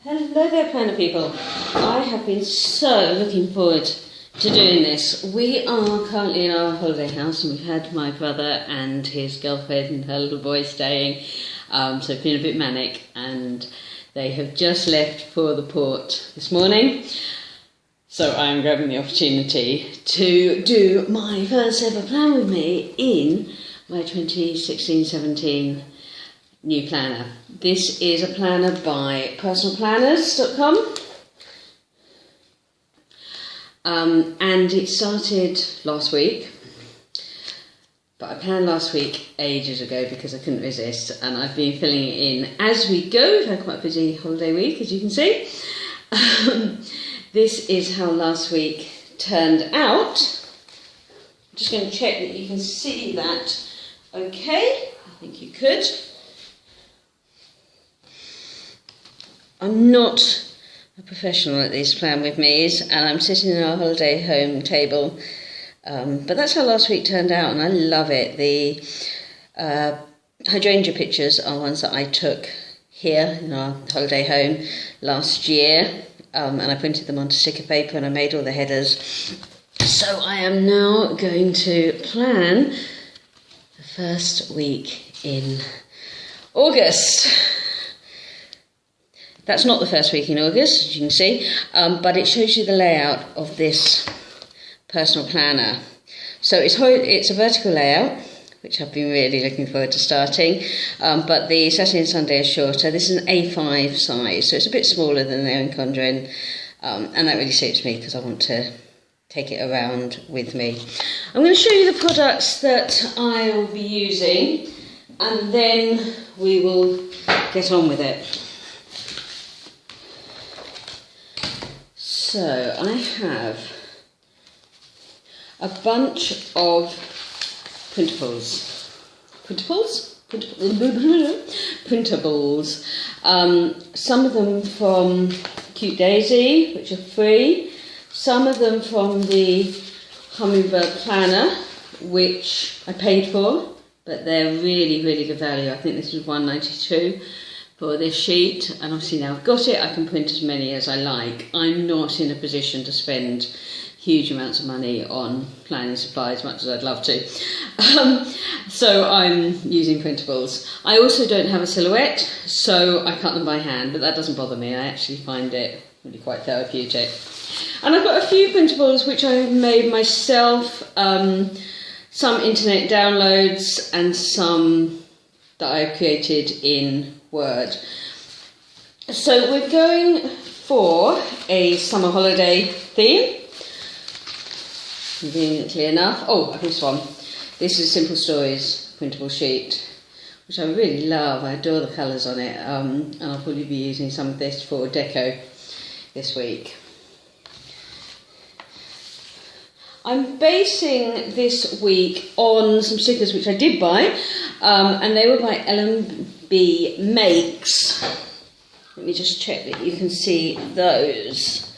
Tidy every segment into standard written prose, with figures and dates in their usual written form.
Hello there, planner people. I have been so looking forward to doing this. We are currently in our holiday house and we've had my brother and his girlfriend and her little boy staying, so it's been a bit manic, and they have just left for the port this morning. So I'm grabbing the opportunity to do my first ever plan with me in my 2016-17 new planner. This is a planner by personalplanners.com, and it started last week, but I planned last week ages ago because I couldn't resist, and I've been filling it in as we go. We've had quite a busy holiday week, as you can see. This is how last week turned out. I'm just going to check that you can see that okay. I think you could. I'm not a professional at these plan with me's, and I'm sitting in our holiday home table, but that's how last week turned out, and I love it. The hydrangea pictures are ones that I took here in our holiday home last year, and I printed them onto sticker paper and I made all the headers. So I am now going to plan the first week in August. That's not the first week in August, as you can see, but it shows you the layout of this personal planner. So it's a vertical layout, which I've been really looking forward to starting, but the Saturday and Sunday are shorter. This is an A5 size, so it's a bit smaller than the Conjuring, and that really suits me because I want to take it around with me. I'm going to show you the products that I will be using, and then we will get on with it. So I have a bunch of printables. Some of them from Cute Daisy, which are free. Some of them from the Hummingbird Planner, which I paid for, but they're really, really good value. I think this is £1.92 for this sheet, and obviously now I've got it, I can print as many as I like. I'm not in a position to spend huge amounts of money on planning supplies, much as I'd love to. So I'm using printables. I also don't have a silhouette, so I cut them by hand, but that doesn't bother me. I actually find it really quite therapeutic. And I've got a few printables which I've made myself, some internet downloads and some that I've created in Word. So we're going for a summer holiday theme. Conveniently enough. Oh, this one. This is Simple Stories printable sheet, which I really love. I adore the colours on it, and I'll probably be using some of this for deco this week. I'm basing this week on some stickers which I did buy, and they were by L&B Makes. Let me just check that you can see those.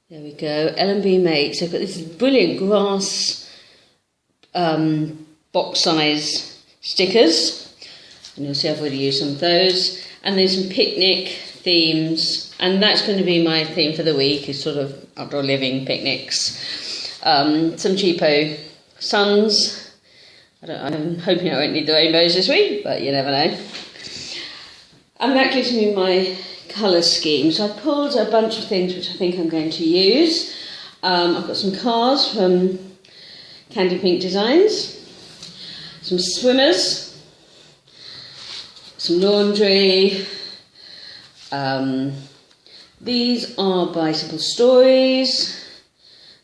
There we go, L&B Makes. They've got this brilliant grass box size stickers, and you'll see I've already used some of those. And then some picnic themes, and that's going to be my theme for the week, is sort of outdoor living picnics. Some cheapo suns. I'm hoping I won't need the rainbows this week, but you never know. And that gives me my colour scheme. So I pulled a bunch of things which I think I'm going to use. I've got some cars from Candy Pink Designs, some swimmers, some laundry. These are by Simple Stories.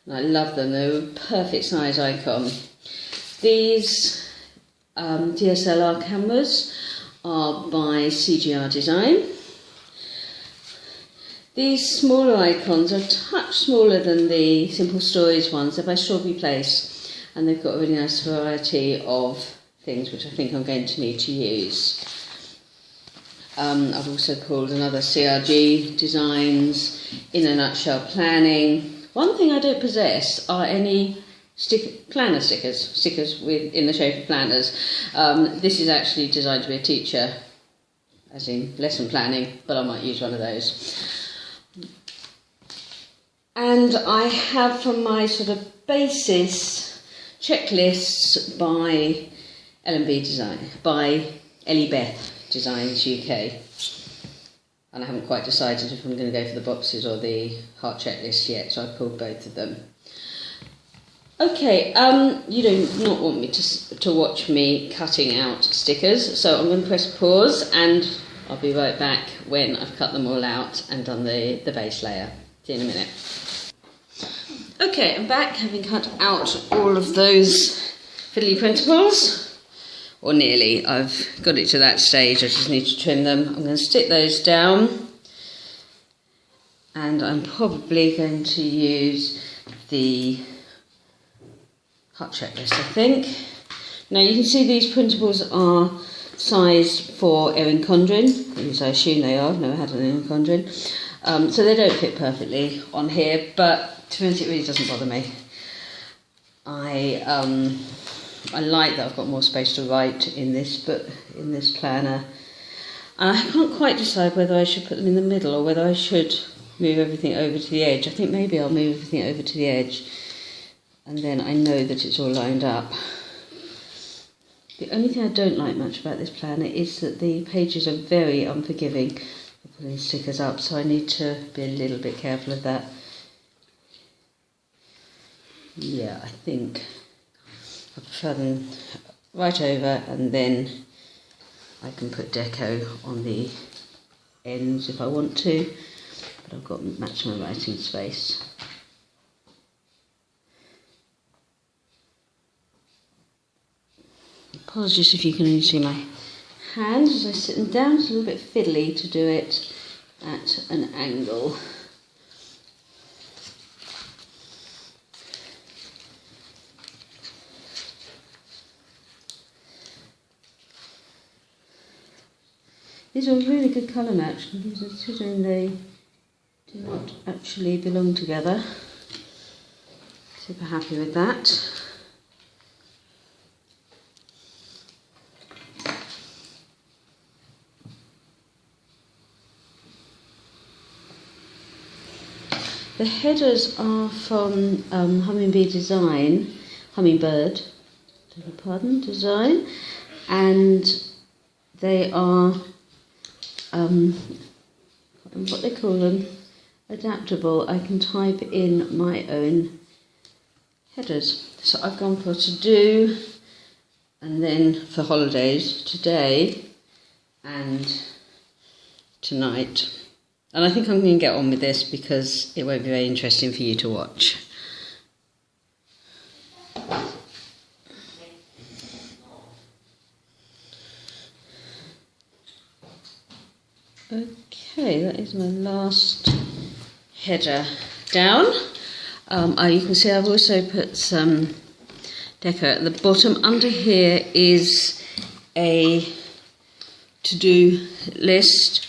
And I love them, they're a perfect size icon. These DSLR cameras are by CGR Design. These smaller icons are a touch smaller than the Simple Stories ones. They're by Strawberry Place, and they've got a really nice variety of things which I think I'm going to need to use. I've also pulled another CRG Designs, In a Nutshell Planning. One thing I don't possess are any planner stickers in the shape of planners. This is actually designed to be a teacher as in lesson planning, but I might use one of those. And I have from my sort of basis checklists by L&B Design, by Ellie Beth Designs UK. And I haven't quite decided if I'm going to go for the boxes or the heart checklist yet, so I pulled both of them. Okay, you do not want me to watch me cutting out stickers, so I'm going to press pause and I'll be right back when I've cut them all out and done the base layer. See you in a minute. Okay, I'm back, having cut out all of those fiddly printables, or nearly. I've got it to that stage, I just need to trim them. I'm going to stick those down, and I'm probably going to use the heart checklist, I think. Now you can see these printables are sized for Erin Condren, as I assume they are. I've never had an Erin Condren. So they don't fit perfectly on here, but to be honest, it really doesn't bother me. I like that I've got more space to write in this book, in this planner. And I can't quite decide whether I should put them in the middle or whether I should move everything over to the edge. I think maybe I'll move everything over to the edge, and then I know that it's all lined up. The only thing I don't like much about this planner is that the pages are very unforgiving for putting stickers up, so I need to be a little bit careful of that. Yeah, I think I prefer them right over, and then I can put deco on the ends if I want to, but I've got maximum writing space. Apologies if you can only see my hands as I sit them down. It's a little bit fiddly to do it at an angle. These are a really good colour match, considering they do not actually belong together. Super happy with that. The headers are from Hummingbird Design, Design, and they are what they call them, adaptable. I can type in my own headers. So I've gone for to do, and then for holidays, today and tonight. And I think I'm going to get on with this because it won't be very interesting for you to watch. Okay, that is my last header down. You can see I've also put some deco at the bottom. Under here is a to-do list,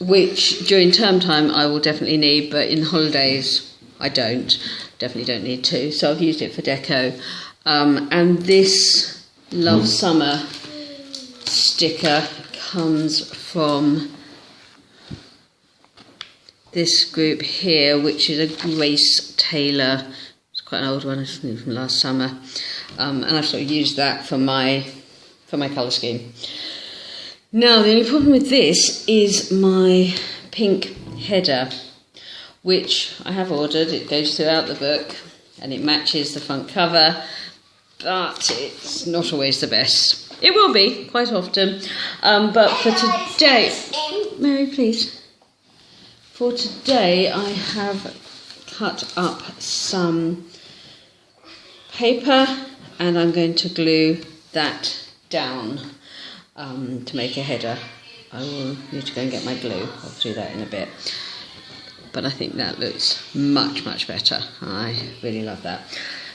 which during term time I will definitely need, but in holidays I definitely don't need to, so I've used it for deco. And this Love Summer sticker comes from this group here, which is a Grace Taylor. It's quite an old one, it's from last summer, and I've sort of used that for my colour scheme. Now the only problem with this is my pink header, which I have ordered. It goes throughout the book and it matches the front cover, but it's not always the best. It will be quite often, but for today, Mary, please. For today, I have cut up some paper and I'm going to glue that down to make a header. I will need to go and get my glue. I'll do that in a bit. But I think that looks much, much better. I really love that.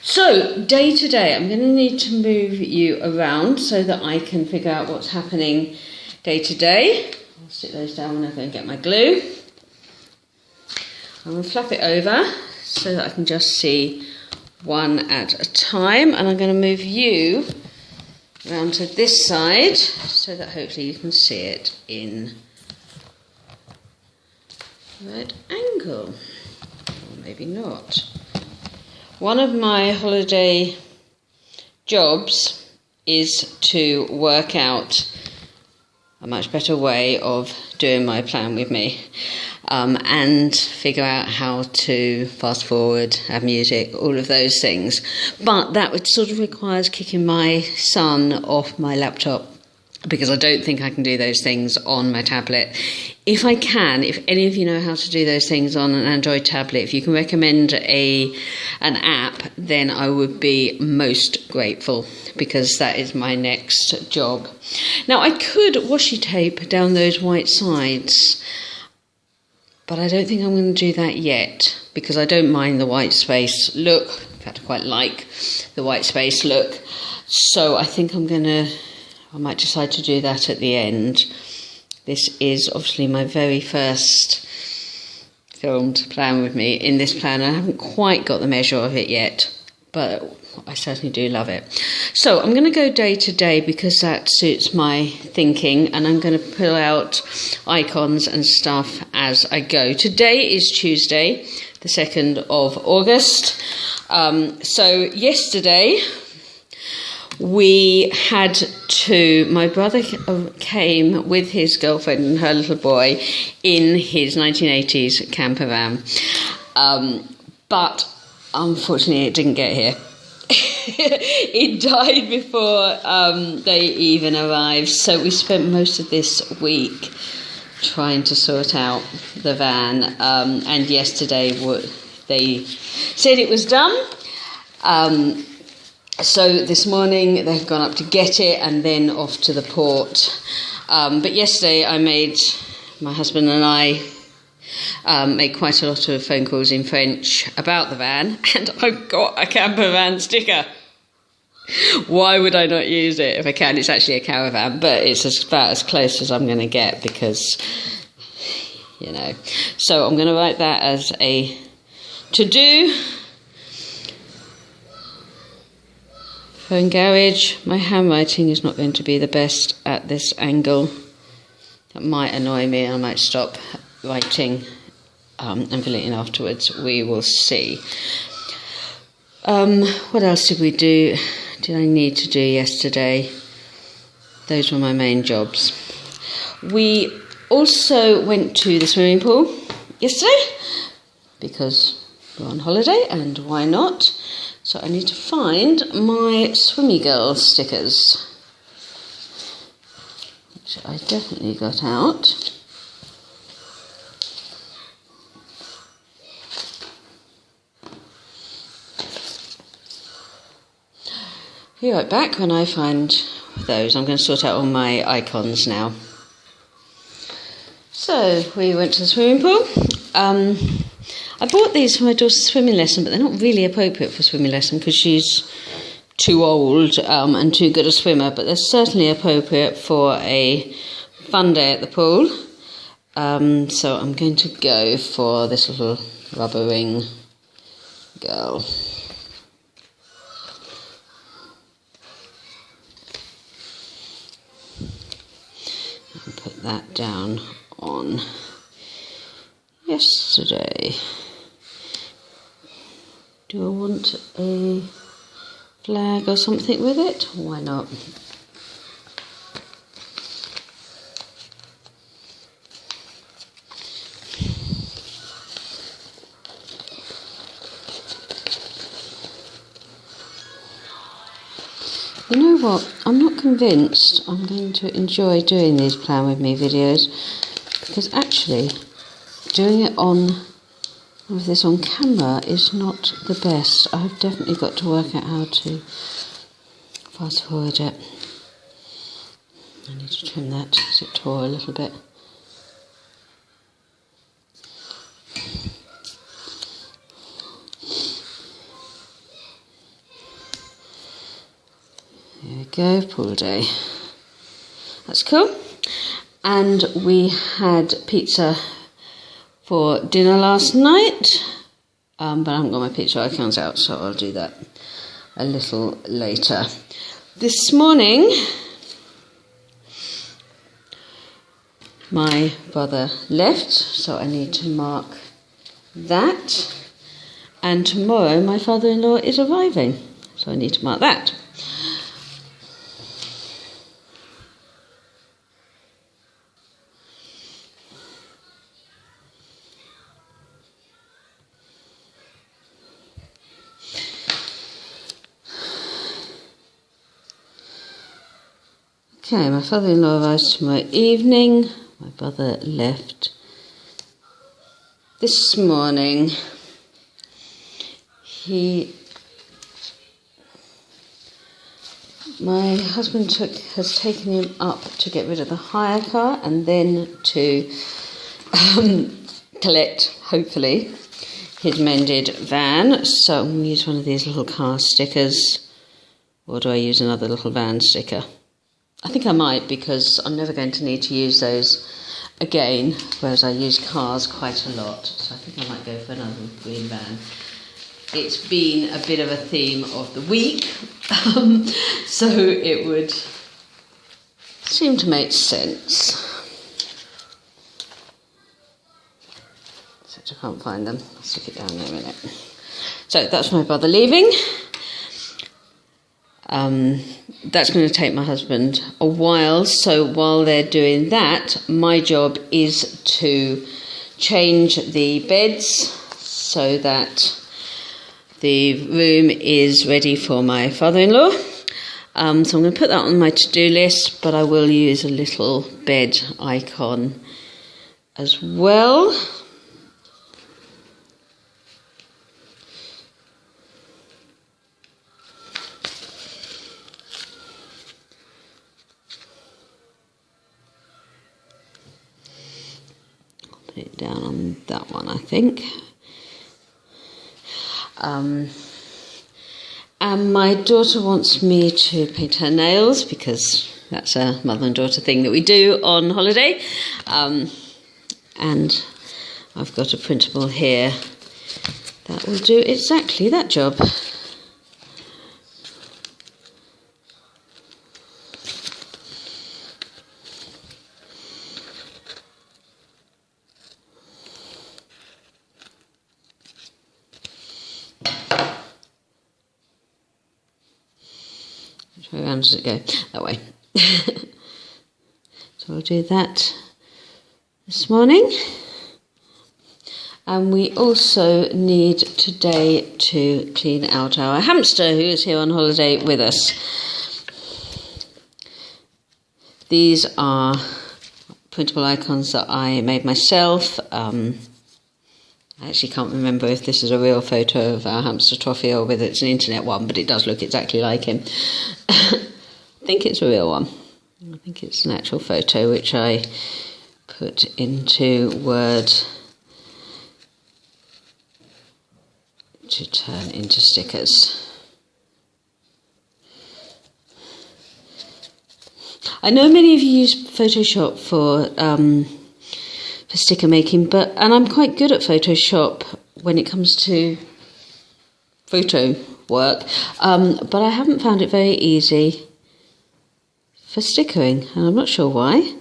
So, day to day, I'm going to need to move you around so that I can figure out what's happening day to day. I'll stick those down when I go and get my glue. I'm going to flap it over so that I can just see one at a time, and I'm going to move you round to this side so that hopefully you can see it in right angle, or maybe not. One of my holiday jobs is to work out a much better way of doing my plan with me, and figure out how to fast forward, add music, all of those things. But that would sort of requires kicking my son off my laptop, because I don't think I can do those things on my tablet. If I can, if any of you know how to do those things on an Android tablet, if you can recommend an app, then I would be most grateful, because that is my next job. Now, I could washi tape down those white sides, but I don't think I'm going to do that yet, because I don't mind the white space look. In fact, I quite like the white space look. So I think I might decide to do that at the end. This is obviously my very first film to plan with me. In this plan, I haven't quite got the measure of it yet, but I certainly do love it. So I'm going to go day to day, because that suits my thinking, and I'm going to pull out icons and stuff as I go. Today is Tuesday, the 2nd of August. So yesterday we had my brother came with his girlfriend and her little boy in his 1980s camper van. But unfortunately it didn't get here. It died before they even arrived. So we spent most of this week trying to sort out the van. And yesterday they said it was done. So this morning they've gone up to get it and then off to the port. But yesterday my husband and I made quite a lot of phone calls in French about the van, and I've got a camper van sticker. Why would I not use it if I can? It's actually a caravan, but it's about as close as I'm going to get, because, you know. So I'm going to write that as a to-do. Phone garage. My handwriting is not going to be the best at this angle. That might annoy me. I might stop writing and fill it in afterwards. We will see. What else did we do? Did I need to do yesterday? Those were my main jobs. We also went to the swimming pool yesterday, because we're on holiday, and why not? So I need to find my Swimmy Girl stickers, which I definitely got out. Be right back when I find those. I'm going to sort out all my icons now. So we went to the swimming pool. I bought these for my daughter's swimming lesson, but they're not really appropriate for swimming lesson because she's too old and too good a swimmer, but they're certainly appropriate for a fun day at the pool. So I'm going to go for this little rubber ring girl. And put that down on yesterday. Do I want a flag or something with it? Why not? You know what? I'm not convinced I'm going to enjoy doing these Plan With Me videos, because actually doing it with this on camera is not the best. I've definitely got to work out how to fast forward it. I need to trim that because it tore a little bit. There we go, pool day. That's cool. And we had pizza for dinner last night, but I haven't got my pizza icons out, so I'll do that a little later. This morning, my brother left, so I need to mark that. And tomorrow my father-in-law is arriving, so I need to mark that. Okay, my father-in-law arrives tomorrow evening. My brother left this morning. My husband has taken him up to get rid of the hire car and then to collect, hopefully, his mended van. So I'm going to use one of these little car stickers, or do I use another little van sticker? I think I might, because I'm never going to need to use those again, whereas I use cars quite a lot. So I think I might go for another green van. It's been a bit of a theme of the week, so it would seem to make sense. Except I can't find them. I'll stick it down there a minute. So that's my brother leaving. That's going to take my husband a while, so while they're doing that, my job is to change the beds so that the room is ready for my father-in-law. So I'm going to put that on my to-do list, but I will use a little bed icon as well. Put it down on that one, I think. And my daughter wants me to paint her nails, because that's a mother and daughter thing that we do on holiday. And I've got a printable here that will do exactly that job. Which way around does it go? That way. So I'll do that this morning. And we also need today to clean out our hamster, who is here on holiday with us. These are printable icons that I made myself. I actually can't remember if this is a real photo of our hamster Toffee or whether it's an internet one, but it does look exactly like him. I think it's a real one. I think it's an actual photo which I put into Word to turn into stickers. I know many of you use Photoshop for sticker making, and I'm quite good at Photoshop when it comes to photo work, but I haven't found it very easy for stickering, and I'm not sure why.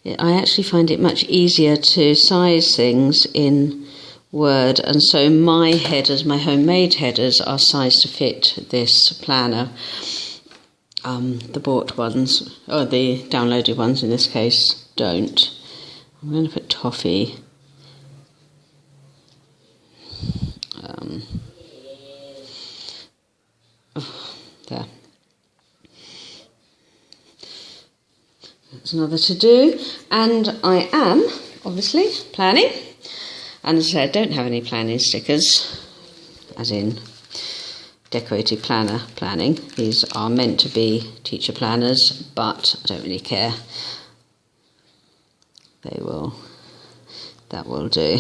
I actually find it much easier to size things in Word, and so my headers, my homemade headers, are sized to fit this planner. The bought ones, or the downloaded ones in this case, don't. I'm going to put Toffee. There. That's another to do. And I am, obviously, planning. And as I said, I don't have any planning stickers, as in decorated planner planning. These are meant to be teacher planners, but I don't really care. That will do.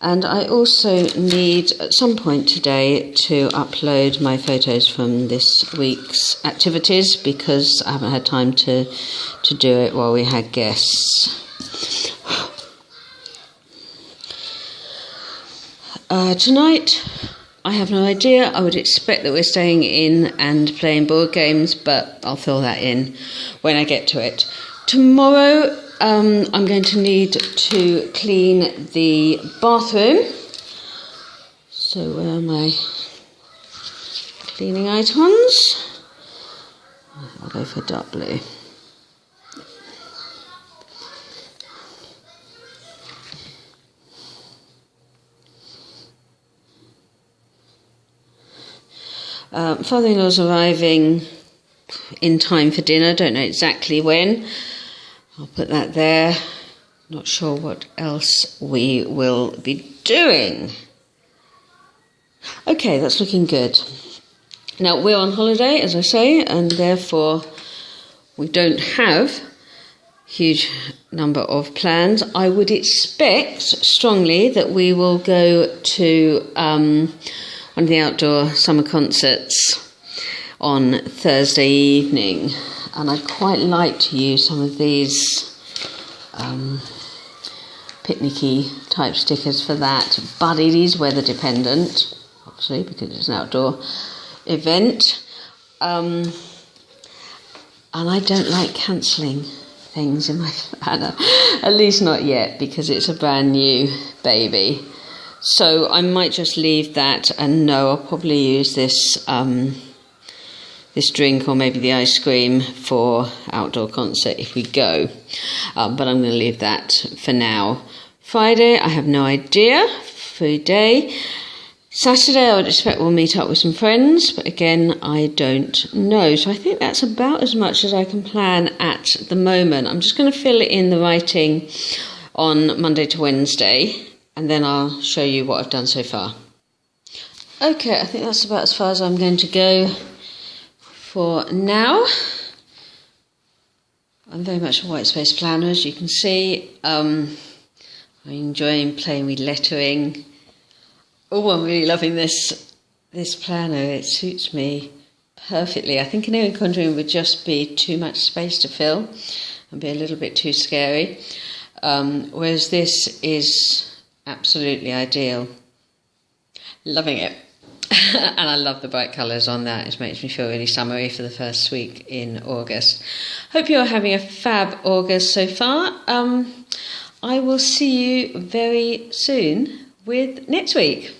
And I also need at some point today to upload my photos from this week's activities, because I haven't had time to do it while we had guests. Tonight I have no idea. I would expect that we're staying in and playing board games, but I'll fill that in when I get to it. Tomorrow, I'm going to need to clean the bathroom. So where are my cleaning items? I'll go for dark blue. Father-in-law's arriving in time for dinner. Don't know exactly when. I'll put that there. Not sure what else we will be doing. Okay, that's looking good. Now, we're on holiday, as I say, and therefore we don't have a huge number of plans. I would expect strongly that we will go to one of the outdoor summer concerts on Thursday evening, and I'd quite like to use some of these picnicky type stickers for that, but it is weather dependent, obviously, because it's an outdoor event, and I don't like cancelling things in my planner, at least not yet, because it's a brand new baby. So I might just leave that, and no, I'll probably use this this drink or maybe the ice cream for outdoor concert if we go, but I'm going to leave that for now. Friday, I have no idea, food day. Saturday, I would expect we'll meet up with some friends, but again, I don't know. So I think that's about as much as I can plan at the moment. I'm just going to fill in the writing on Monday to Wednesday, and then I'll show you what I've done so far. Okay, I think that's about as far as I'm going to go for now. I'm very much a white space planner, as you can see. I'm enjoying playing with lettering. Oh, I'm really loving this planner. It suits me perfectly. I think an air conjuring would just be too much space to fill and be a little bit too scary, whereas this is absolutely ideal. Loving it. And I love the bright colours on that. It makes me feel really summery for the first week in August. Hope you're having a fab August so far. I will see you very soon with next week.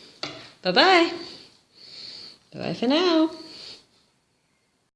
Bye-bye. Bye-bye for now.